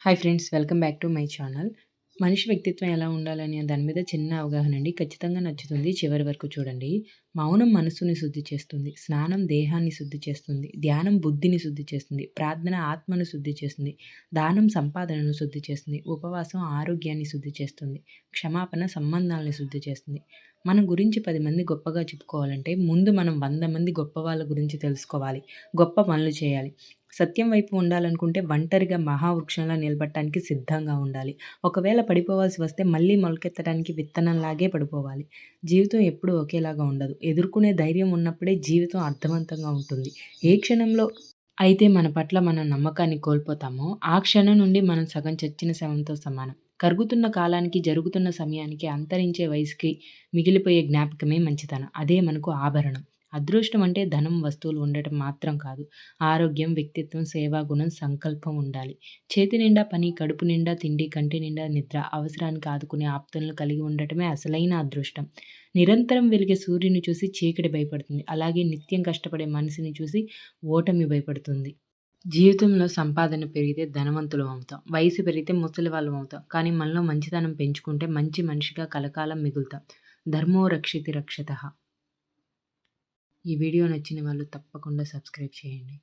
Hi friends, welcome back to my channel. మనిషి వ్యక్తిత్వం ఎలా ఉండాలనే దాని మీద చిన్న అవగాహన అండి. ఖచ్చితంగా నచ్చుతుంది. చివరి వరకు చూడండి. మౌనం మనస్సుని శుద్ధి చేస్తుంది. స్నానం దేహాన్ని శుద్ధి చేస్తుంది. ధ్యానం బుద్ధిని శుద్ధి చేస్తుంది. ప్రార్థన ఆత్మను శుద్ధి చేస్తుంది. దానం సంపాదనను శుద్ధి చేస్తుంది. ఉపవాసం ఆరోగ్యాన్ని శుద్ధి చేస్తుంది. క్షమాపణ సంబంధాలను శుద్ధి చేస్తుంది. మన గురించి 10 మంది గొప్పగా చెప్పుకోవాలంటే ముందు మనం 100 మంది గొప్ప వాళ్ళ గురించి తెలుసుకోవాలి. గొప్ప పనులు చేయాలి. సత్యం వైపు ఉండాలనుకుంటే ఒంటరిగా మహావృక్షంలా నిలబడటానికి సిద్ధంగా ఉండాలి. ఒకవేళ పడిపోవాల్సి వస్తే మళ్ళీ మొలకెత్తడానికి విత్తనంలాగే పడిపోవాలి. జీవితం ఎప్పుడూ ఒకేలాగా ఉండదు. ఎదుర్కొనే ధైర్యం ఉన్నప్పుడే జీవితం అర్థవంతంగా ఉంటుంది. ఏ క్షణంలో అయితే మన పట్ల మన నమ్మకాన్ని కోల్పోతామో, ఆ క్షణం నుండి మనం సగం చచ్చిన శవంతో సమానం. కరుగుతున్న కాలానికి, జరుగుతున్న సమయానికి, అంతరించే వయసుకి మిగిలిపోయే జ్ఞాపకమే మంచితనం. అదే మనకు ఆభరణం. అదృష్టం అంటే ధనం, వస్తువులు ఉండటం మాత్రం కాదు. ఆరోగ్యం, వ్యక్తిత్వం, సేవాగుణం, సంకల్పం ఉండాలి. చేతి నిండా పని, కడుపు నిండా తిండి, కంటి నిండా నిద్ర, అవసరానికి ఆదుకునే ఆప్తులను కలిగి ఉండటమే అసలైన అదృష్టం. నిరంతరం వెలిగే సూర్యుని చూసి చీకటి భయపడుతుంది. అలాగే నిత్యం కష్టపడే మనిషిని చూసి ఓటమి భయపడుతుంది. జీవితంలో సంపాదన పెరిగితే ధనవంతులం అవుతాం. వయసు పెరిగితే ముసలివాళ్ళం అవుతాం. కానీ మనలో మంచితనం పెంచుకుంటే మంచి మనిషిగా కలకాలం మిగులుతాం. ధర్మో రక్షితి రక్షితః. ఈ వీడియో నచ్చిన వాళ్ళు తప్పకుండా సబ్స్క్రైబ్ చేయండి.